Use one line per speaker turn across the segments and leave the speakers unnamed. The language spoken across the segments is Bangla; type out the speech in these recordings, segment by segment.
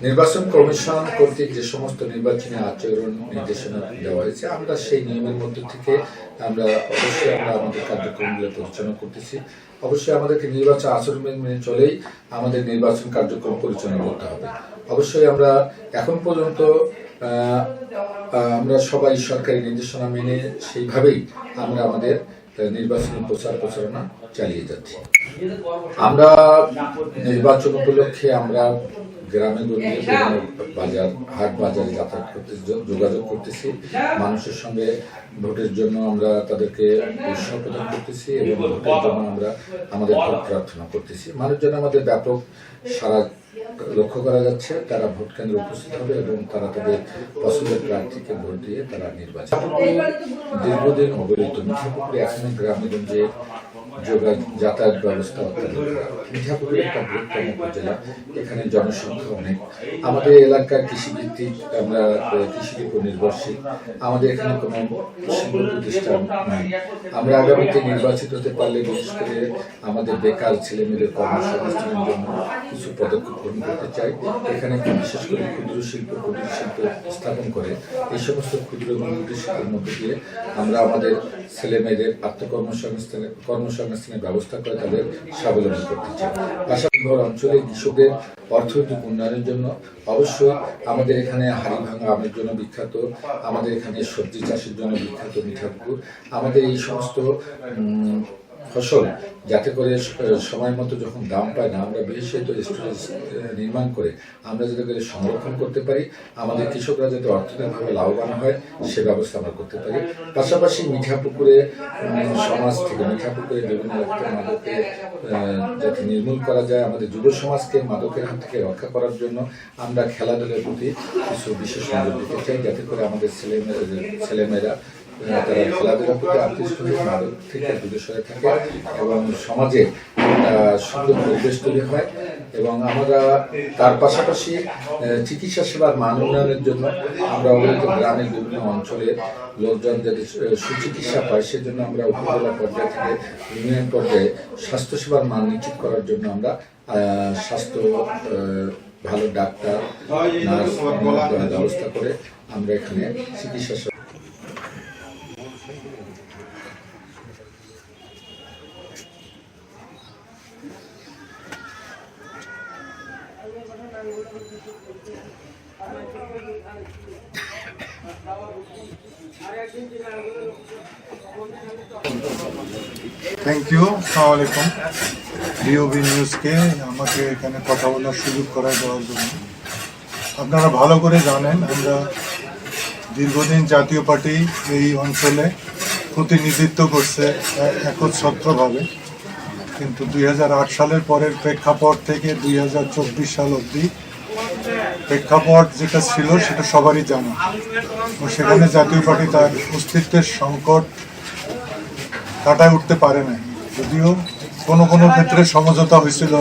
নির্বাচন কমিশন কর্তৃক যে সমস্ত নির্বাচনী আচরণ নির্দেশনা দেওয়া হয়েছে, আমরা সেই নিয়মের মধ্যে থেকে আমরা আমাদের কার্যক্রমগুলো পরিচালনা করতেছি। অবশ্যই আমাদেরকে নির্বাচন আচরণ মেনে চলেই আমাদের নির্বাচন কার্যক্রম পরিচালনা করতে হবে। অবশ্যই আমরা এখন পর্যন্ত আমরা সবাই সরকারি নির্দেশনা মেনে সেইভাবেই আমরা আমাদের নির্বাচনী প্রচারণা চালিয়ে যাচ্ছি। আমরা নির্বাচন উপলক্ষে আমরা গ্রামে গঞ্জে বাজার হাট বাজারে যাতায়াত করতেছি, যোগাযোগ করতেছি, মানুষের সঙ্গে ভোটের জন্য আমরা তাদেরকে উৎসাহ প্রদান করতেছি এবং ভোটের জন্য আমরা আমাদের ভোট প্রার্থনা করতেছি। মানুষজন আমাদের ব্যাপক সারা লক্ষ্য করা যাচ্ছে, তারা ভোট কেন্দ্রে উপস্থিত হবে এবং তারা তাদের পছন্দের প্রার্থীকে ভোট দিয়ে তারা নির্বাচন। দীর্ঘদিন অবহেলিত মিঠাপুকুরে এখনো গ্রামে গঞ্জে যাতায়াত ব্যবস্থা অত্যন্ত খারাপ। মিঠাপুকুর একটা বৃহত্তম উপজেলা, এখানে জনসংখ্যা অনেক। আমাদের এলাকার কৃষিভিত্তিক, আমরা কৃষির উপর নির্ভরশীল। আমাদের এখানে কোনো শিল্প প্রতিষ্ঠান নাই। আমরা আগামীতে নির্বাচিত হতে পারলে বিশেষ করে আমাদের বেকার ছেলেমেয়েদের কর্মসংস্থানের জন্য কিছু পদক্ষেপ গ্রহণ করতে চাই। এখানে বিশেষ করে ক্ষুদ্র শিল্প কুটির শিল্প স্থাপন করে এই সমস্ত ক্ষুদ্র এবং কুটির শিল্পের মধ্যে দিয়ে আমরা আমাদের ছেলেমেয়েদের কর্মসংস্থানের ব্যবস্থা করে তাদের স্বাবলম্বী করতে চাই। পাশাপাশি অঞ্চলে কৃষকদের অর্থনৈতিক উন্নয়নের জন্য অবশ্যই আমাদের এখানে হাড়িভাঙা আমের জন্য বিখ্যাত, আমাদের এখানে সবজি চাষের জন্য বিখ্যাত মিঠাপুকুর। আমাদের এই সমস্ত ফসল যাতে করে সময় মতো যখন দাম পায় না, আমরা বিশেষত স্টোরেজ নির্মাণ করে আমরা যাতে করে সংরক্ষণ করতে পারি, আমাদের কৃষকরা যাতে অর্থনৈতিকভাবে লাভবান হয় সে ব্যবস্থা আমরা করতে পারি। পাশাপাশি মিঠাপুকুরে সমাজ থেকে মিঠাপুকুরে বিভিন্ন মাদকে যাতে নির্মূল করা যায়, আমাদের যুব সমাজকে মাদকের হাত থেকে রক্ষা করার জন্য আমরা খেলাধুলার প্রতি কিছু বিশেষ নজর দিতে চাই, যাতে করে আমাদের ছেলেমেয়েরা তারা খেলাধুলার প্রতি আকৃষ্ট হয়ে মাদক থেকে দূরে সরে থাকে এবং সমাজে একটা সুন্দর পরিবেশ তৈরি হয়। এবং আমরা তার পাশাপাশি চিকিৎসা সেবার মান উন্নয়নের জন্য আমরা অবহেলিত গ্রামের বিভিন্ন অঞ্চলে লোকজন যাতে সুচিকিৎসা পায় সেজন্য আমরা উপজেলা পর্যায় থেকে ইউনিয়ন পর্যায়ে স্বাস্থ্যসেবার মান নিশ্চিত করার জন্য আমরা স্বাস্থ্য ভালো ডাক্তার নার্স ব্যবস্থা করে আমরা এখানে চিকিৎসা সেবা।
Thank you. আসসালামু আলাইকুম। ডিওবি নিউজকে আমাকে এখানে কথা বলার সুযোগ করে দেওয়ার জন্য। আপনারা ভালো করে জানেন আমরা দীর্ঘদিন জাতীয় পার্টি এই অঞ্চলে প্রতিনিধিত্ব করছে একচ্ছত্রভাবে, কিন্তু 2008 সালের পরের প্রেক্ষাপট থেকে 2024 সাল অবধি প্রেক্ষাপট যেটা ছিল সেটা সবারই জানা। সেখানে জাতীয় পার্টি তার অস্তিত্বের সংকট কাটায় উঠতে পারে না, যদিও কোনো কোনো ক্ষেত্রে সমঝোতা হয়েছিল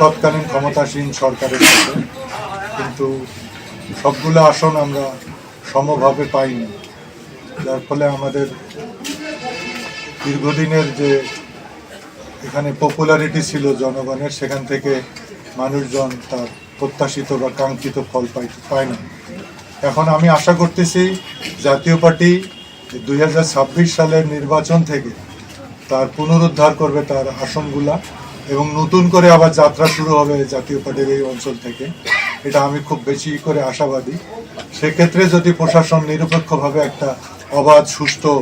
তৎকালীন ক্ষমতাসীন সরকারের সাথে, কিন্তু সবগুলো আসন আমরা সমভাবে পাইনি, যার ফলে আমাদের দীর্ঘদিনের যে এখানে পপুলারিটি ছিল জনগণের, সেখান থেকে মানুষজন তার প্রত্যাশিত বা কাঙ্ক্ষিত ফল পায় না। এখন আমি আশা করতেছি জাতীয় পার্টি 2026 সালের নির্বাচন থেকে তার পুনরুদ্ধার করবে তার আসনগুলা এবং নতুন করে আবার যাত্রা শুরু হবে জাতীয় পার্টির এই অঞ্চল থেকে। এটা আমি খুব বেশি করে আশাবাদী। সেক্ষেত্রে যদি প্রশাসন নিরপেক্ষভাবে একটা অবাধ সুষ্ঠু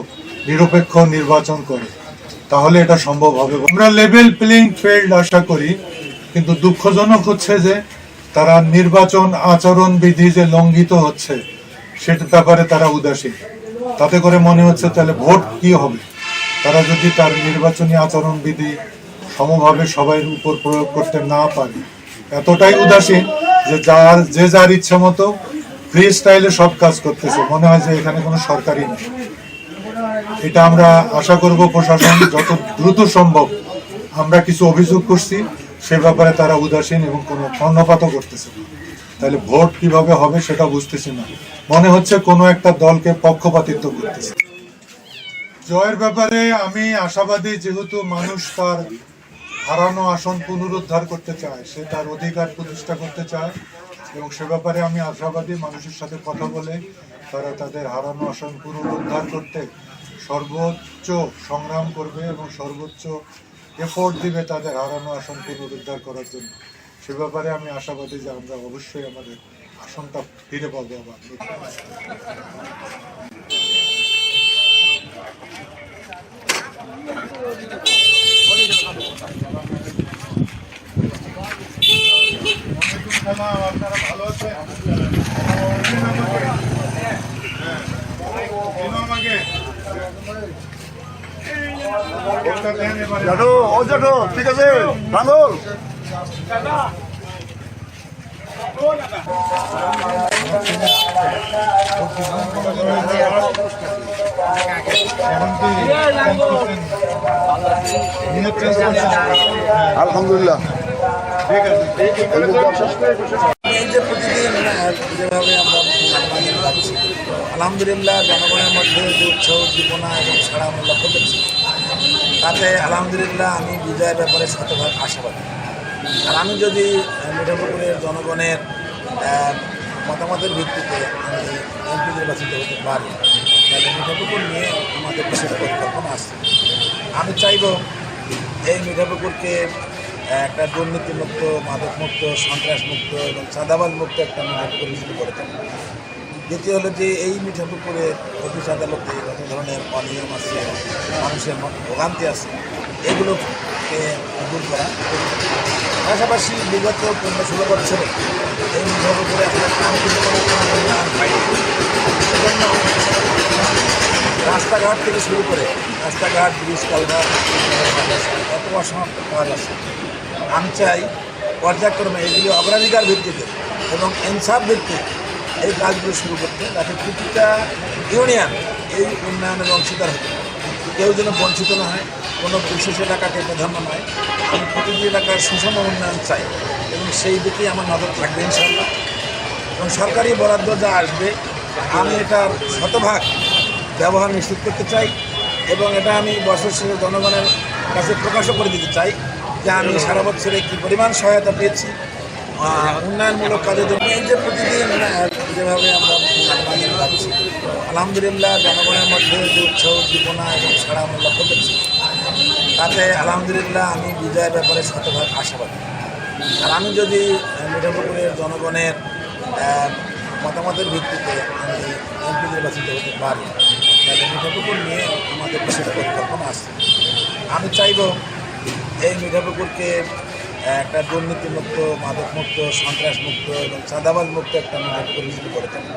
নিরপেক্ষ নির্বাচন করে তাহলে এটা সম্ভব হবে। আমরা লেভেল প্লেইং ফিল্ড আশা করি, কিন্তু দুঃখজনক হচ্ছে যে তারা নির্বাচন আচরণ বিধি যে লঙ্ঘিত হচ্ছে সেটার ব্যাপারে তারা উদাসীন। তাতে করে মনে হচ্ছে তাহলে ভোট কি হবে। তারা যদি তার নির্বাচনী আচরণ বিধি সমভাবে সবাই উপর প্রয়োগ করতে না পারে, এতটাই উদাসীন যে যার ইচ্ছা মতো ফ্রি স্টাইলে সব কাজ করতেছে, মনে হয় যে এখানে কোনো সরকারই নেই। এটা আমরা আশা করব প্রশাসন যত দ্রুত সম্ভব, আমরা কিছু অভিযোগ করছি সে ব্যাপারে তারা উদাসীন এবং কোনো কর্ণপাতও করতেছে না। তাহলে ভোট কিভাবে হবে সেটা বুঝতেছি না, মনে হচ্ছে কোনো একটা দলকে পক্ষপাতিত্ব করতেছে। জয়ের ব্যাপারে আমি আশাবাদী, যেহেতু মানুষ তার হারানো আসন পুনরুদ্ধার করতে চায়, সে তার অধিকার প্রতিষ্ঠা করতে চায় এবং সে ব্যাপারে আমি আশাবাদী মানুষের সাথে কথা বলে তারা তাদের হারানো আসন পুনরুদ্ধার করতে সর্বোচ্চ সংগ্রাম করবে এবং সর্বোচ্চ এফোর্ট দিবে তাদের হারানো আসন পুনরুদ্ধার করার জন্য। সে ব্যাপারে আমি আশাবাদী যে আমরা অবশ্যই আমাদের আসনটা ফিরে পাবো আবার। আপনারা ভালো আছেন?
ঠিক আছে বাঙল আলহামদুলিল্লাহ।
এই যে প্রতিদিন যেভাবে আমরা পাচ্ছি, আলহামদুলিল্লাহ জনগণের মধ্যে যে উৎসাহ উদ্দীপনা এবং সাড়া আমরা লক্ষ্য করছি, তাতে আলহামদুলিল্লাহ আমি বিজয়ের ব্যাপারে শতভাগ আশাবাদী। আর আমি যদি মিঠাপুকুরের জনগণের মতামতের ভিত্তিতে আমি এমপি নির্বাচিত হতে পারি, তাহলে মিঠাপুকুর নিয়ে আমাদের বিশেষ পরিকল্পনা আছে। আমি চাইব এই মিঠাপুকুরকে একটা দুর্নীতিমুক্ত, মাদকমুক্ত, সন্ত্রাসমুক্ত এবং চাঁদাবাজ মুক্ত একটা মিঠাপুকুর হিসেবে করে থাকি। দ্বিতীয় হলো যে এই মিঠাপুকুরে অফিস আদালতে যত ধরনের অনিয়ম আছে, মানুষের ভোগান্তি আছে, এগুলোকে দূর করা। পাশাপাশি বিগত 15-16 বছরে এই মিঠাপুকুরে আসলে কাঙ্ক্ষিত কোনো উন্নয়ন হয়নি। সেজন্য রাস্তাঘাট থেকে শুরু করে রাস্তাঘাট, ব্রিজ, কালভার্ট, এত অসমাপ্ত কাজ আছে। আমি চাই পর্যায়ক্রমে এগুলি অগ্রাধিকার ভিত্তিতে এবং ইনসাফ ভিত্তিক এই কাজগুলো শুরু করতে, যাতে প্রতিটা ইউনিয়ন এই উন্নয়নের অংশীদার হতে পারে। কেউ যেন বঞ্চিত না হয়, কোনো বিশেষ এলাকাকে প্রাধান্য নয়। আমি প্রতিটি এলাকার সুষম উন্নয়ন চাই এবং সেই দিকেই আমার নজর থাকবে ইনশাআল্লাহ। এবং সরকারি বরাদ্দ যা আসবে আমি এটার শতভাগ ব্যবহার নিশ্চিত করতে চাই এবং এটা আমি বছর শেষে জনগণের কাছে প্রকাশও করে দিতে চাই যে আমি সারা বছরে কী পরিমাণ সহায়তা পেয়েছি উন্নয়নমূলক কাজের জন্য। এই যে প্রতিদিন যেভাবে আমরা পাচ্ছি, আলহামদুলিল্লাহ জনগণের মধ্যে যে উৎসাহ উদ্দীপনা এবং সাড়া আমরা লক্ষ্য করছি, তাতে আলহামদুলিল্লাহ আমি বিজয়ের ব্যাপারে শতভাগ আশাবাদী। আর আমি যদি মিঠাপুকুরের জনগণের মতামতের ভিত্তিতে আমি এমপি নির্বাচিত হতে পারি, তাহলে মিঠাপুকুর নিয়ে আমাদের বিশেষ পরিকল্পনা আছে। আমি চাইব এই মিঠাপুকুরকে একটা দুর্নীতিমুক্ত, মাদকমুক্ত, সন্ত্রাসমুক্ত এবং চাঁদাবাজ মুক্ত একটা মিঠাপুকুর হিসেবে করে থাকি।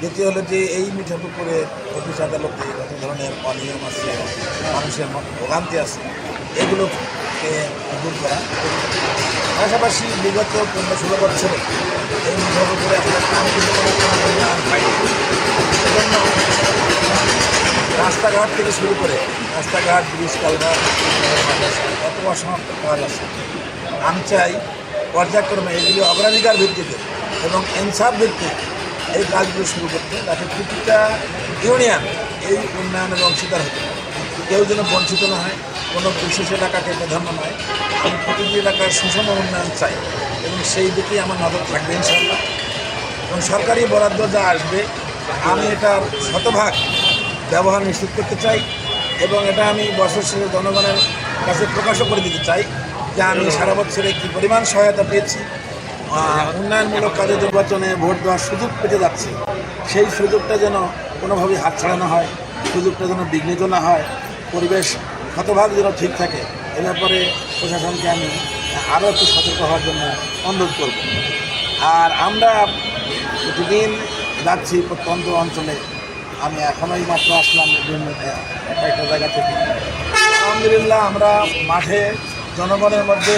দ্বিতীয় হলো যে এই মিঠাপুকুরে অফিস আদালতে যত ধরনের অনিয়ম আছে, মানুষের ভোগান্তি আছে, এগুলোকে দূর করা। পাশাপাশি বিগত 15-16 বছরে এই মিঠাপুকুরে আসলে কাঙ্ক্ষিত কোনো উন্নয়ন হয়নি। সেজন্য রাস্তাঘাট থেকে শুরু করে রাস্তাঘাট, ব্রিজ, কালভার্ট, এত অসমাপ্ত কাজ আছে। আমি চাই পর্যায়ক্রমে এগুলি অগ্রাধিকার ভিত্তিতে এবং ইনসাফ ভিত্তিক এই কাজগুলো শুরু করতে, যাতে প্রতিটা ইউনিয়ন এই উন্নয়নের অংশীদার হতে পারে। কেউ যেন বঞ্চিত না হয়, কোনো বিশেষ এলাকাকে প্রাধান্য নয়। আমি প্রতিটি এলাকার সুষম উন্নয়ন চাই এবং সেই দিকেই আমার নজর থাকবে ইনশাআল্লাহ। এবং সরকারি বরাদ্দ যা আসবে আমি এটার শতভাগ ব্যবহার নিশ্চিত করতে চাই এবং এটা আমি বছর শেষে জনগণের কাছে প্রকাশও করে দিতে চাই যে আমি সারা বছরে কী পরিমাণ সহায়তা পেয়েছি উন্নয়নমূলক কাজে। নির্বাচনে ভোট দেওয়ার সুযোগ পেতে যাচ্ছে, সেই সুযোগটা যেন কোনোভাবেই হাতছাড়া না হয়, সুযোগটা যেন বিঘ্নিত না হয়, পরিবেশ শতভাগ যেন ঠিক থাকে। এ ব্যাপারে প্রশাসনকে আমি আরও একটু সতর্ক হওয়ার জন্য অনুরোধ করব। আর আমরা প্রতিদিন যাচ্ছি প্রত্যন্ত অঞ্চলে। আমি এখনই মাত্র আসলাম বিভিন্ন কয়েকটা জায়গা থেকে। আলহামদুলিল্লাহ আমরা মাঠে জনগণের মধ্যে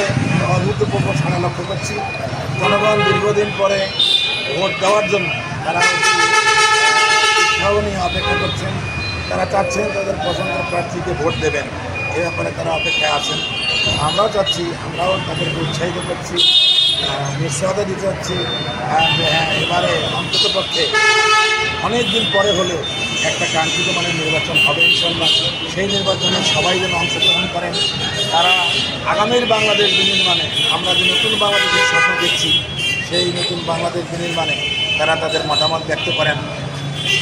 অভূতপূর্ব সাড়া লক্ষ্য করছি। জনগণ দীর্ঘদিন পরে ভোট দেওয়ার জন্য তারা উৎসাহ নিয়ে অপেক্ষা করছেন। তারা চাচ্ছেন তাদের পছন্দের প্রার্থীকে ভোট দেবেন, এ ব্যাপারে তারা অপেক্ষায় আছেন। আমরাও চাচ্ছি, আমরাও তাদেরকে উৎসাহিত করছি, নিশ্চয়তা দিতে চাচ্ছি যে হ্যাঁ এবারে অন্ততপক্ষে অনেক দিন পরে হলেও একটা কাঙ্ক্ষিত মানের নির্বাচন হবে ইনশাল্লাহ। সেই নির্বাচনে সবাই যেন অংশগ্রহণ করেন। তারা আগামীর বাংলাদেশ বিনির্মাণে আমরা যে নতুন বাংলাদেশের স্বপ্ন দেখছি, সেই নতুন বাংলাদেশ বিনির্মাণে তারা তাদের মতামত ব্যক্ত করেন,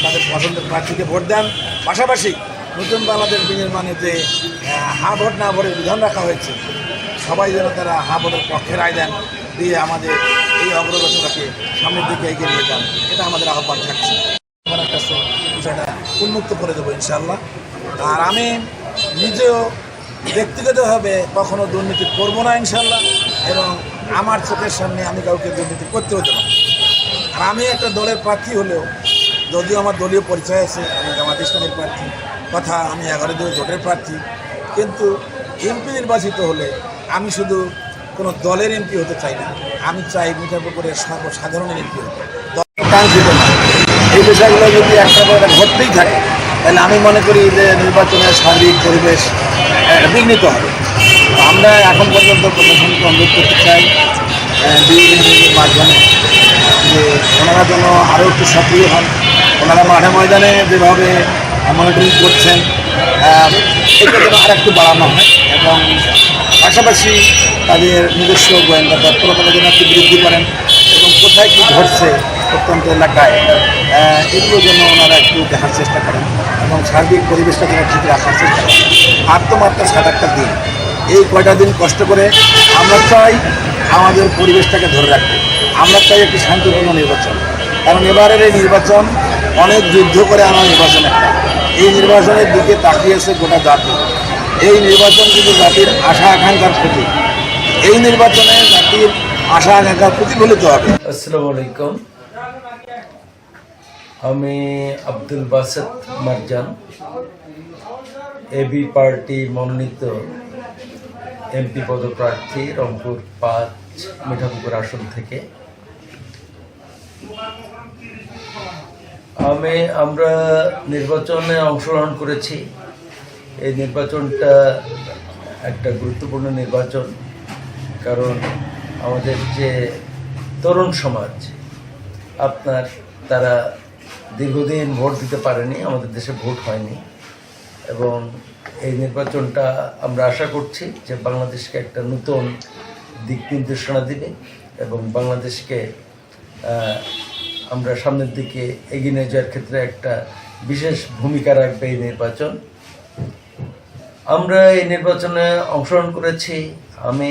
তাদের পছন্দের প্রার্থীকে ভোট দেন। পাশাপাশি নতুন বাংলাদেশ বিনির্মাণে যে হ্যাঁ ভোট না ভোটের বিধান রাখা হয়েছে, সবাই যেন তারা হ্যাঁ ভোটের পক্ষে রায় দেন, দিয়ে আমাদের এই অগ্রগতিটাকে সামনের দিকে এগিয়ে নিয়ে যান। এটা আমাদের আহ্বান থাকছে। আমার একটা বিষয়টা উন্মুক্ত করে দেবো ইনশাল্লাহ। আর আমি নিজেও ব্যক্তিগতভাবে কখনো দুর্নীতি করবো না ইনশাল্লাহ, এবং আমার চোখের সামনে আমি কাউকে দুর্নীতি করতেও দেবো না। আর আমি একটা দলের প্রার্থী হলেও, যদিও আমার দলীয় পরিচয় আছে, আমি জামাত ইসলামের প্রার্থী, কথা আমি 11 জোটের প্রার্থী, কিন্তু এমপি নির্বাচিত হলে আমি শুধু কোনো দলের এমপি হতে চাই না, আমি চাই মিঠাপুকুরের সর্বসাধারণের এমপি হতে। কাঙ্ক্ষিত না, এই বিষয়গুলো যদি একটা করে ঘটতেই থাকে, তাহলে আমি মনে করি যে নির্বাচনের সার্বিক পরিবেশ বিঘ্নিত হবে। আমরা এখন পর্যন্ত প্রশাসনকে অনুরোধ করতে চাই বিএনপির মাধ্যমে যে ওনারা যেন আরও একটু সক্রিয় হন। ওনারা মাঠে ময়দানে যেভাবে মনিটরিং করছেন, এটা যেন আর একটু বাড়ানো হয়, এবং পাশাপাশি তাদের নিজস্ব গোয়েন্দা তৎপরতা যেন একটু বৃদ্ধি করেন, এবং কোথায় কী ঘটছে প্রত্যন্ত এলাকায় এগুলো যেন ওনারা একটু দেখার চেষ্টা করেন, এবং সার্বিক পরিবেশটা যেন ঠিক রাখার চেষ্টা করেন। আর তো মাত্র 7-8টা দিন, এই কয়টা দিন কষ্ট করে আমরা চাই আমাদের পরিবেশটাকে ধরে রাখতে। আমরা চাই একটি শান্তিপূর্ণ নির্বাচন, কারণ এবারের এই নির্বাচন অনেক যুদ্ধ করে আনা নির্বাচন একটা। এই নির্বাচনের দিকে তাকিয়েছে গোটা জাতি। এই নির্বাচন কিন্তু জাতির আশা আকাঙ্ক্ষার প্রতীক। এই নির্বাচনে জাতির আশা আকাঙ্ক্ষার প্রতিফলিত হবে।
আসসালামু আলাইকুম, আমি আব্দুল বাসেত মারজান, এবি পার্টি মনোনীত এমপি পদপ্রার্থী, রংপুর 5 মিঠাপুকুর আসন থেকে। আমরা নির্বাচনে অংশগ্রহণ করেছি। এই নির্বাচনটা একটা গুরুত্বপূর্ণ নির্বাচন, কারণ আমাদের যে তরুণ সমাজ তারা দীর্ঘদিন ভোট দিতে পারেনি, আমাদের দেশে ভোট হয়নি, এবং এই নির্বাচনটা আমরা আশা করছি যে বাংলাদেশকে একটা নতুন দিক নির্দেশনা দিবে, এবং বাংলাদেশকে আমরা সামনের দিকে এগিয়ে নিয়ে যাওয়ার ক্ষেত্রে একটা বিশেষ ভূমিকা রাখবে এই নির্বাচন। আমরা এই নির্বাচনে অংশগ্রহণ করেছি। আমি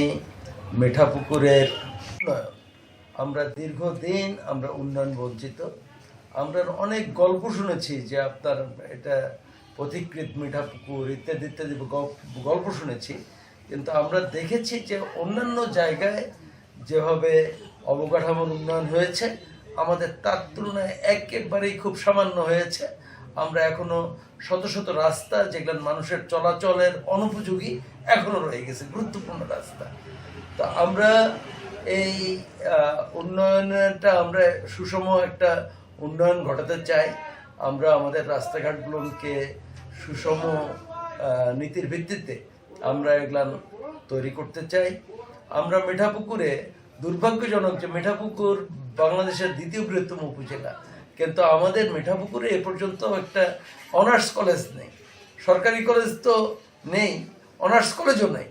মিঠাপুকুরের আমরা দীর্ঘদিন আমরা উন্নয়ন বঞ্চিত। আমরা অনেক গল্প শুনেছি যে আপনার এটা পথিকৃত মিঠাপুকুর ইত্যাদি ইত্যাদি গল্প শুনেছি, কিন্তু আমরা দেখেছি যে অন্যান্য জায়গায় যেভাবে অবকাঠামোর উন্নয়ন হয়েছে, আমাদের তার তুলনায় একেবারেই খুব সামান্য হয়েছে। আমরা এখনো শত শত রাস্তা যেগুলো মানুষের চলাচলের অনুপযোগী এখনো রয়ে গেছে, গুরুত্বপূর্ণ রাস্তা। তো আমরা এই উন্নয়নটা আমরা সুষম একটা উন্নয়ন ঘটাতে চাই। আমরা আমাদের রাস্তাঘাটগুলোকে সুষম নীতির ভিত্তিতে আমরা এগুলা তৈরি করতে চাই। আমরা মিঠাপুকুরে, দুর্ভাগ্যজনক যে মিঠাপুকুর বাংলাদেশের 2য় বৃহত্তম উপজেলা, কিন্তু আমাদের মিঠাপুকুরে এ পর্যন্ত একটা অনার্স কলেজ নেই। সরকারি কলেজ তো নেই, অনার্স কলেজও নেই।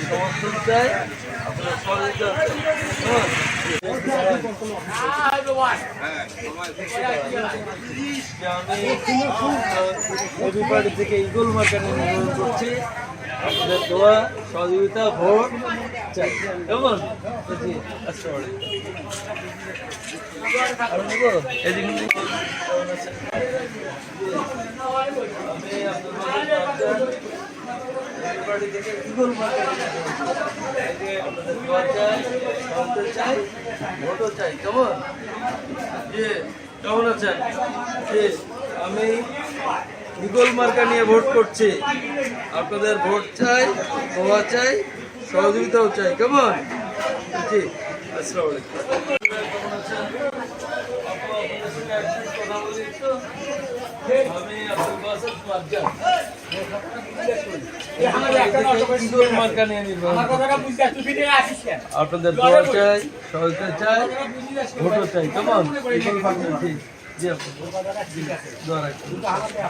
সমর্থন চাই, আপনার আমি পার্টি থেকে ইগল মার্কেট নির্মাণ করছি। আপনাদের দোয়া, সহযোগিতা, ভোট চাই, কেমন? কেমন আছেন? আমি ইগল মার্কা নিয়ে ভোট করছি। আপনাদের ভোট চাই, দোয়া চাই, সহযোগিতাও চাই, কেমন? জি, আসসালামু আলাইকুম। কেমন আছেন?
আপনাদের দোয়া চাই, সহায়তা চাই, ভোটও চাই। কেমন? দোয়া রাখবেন।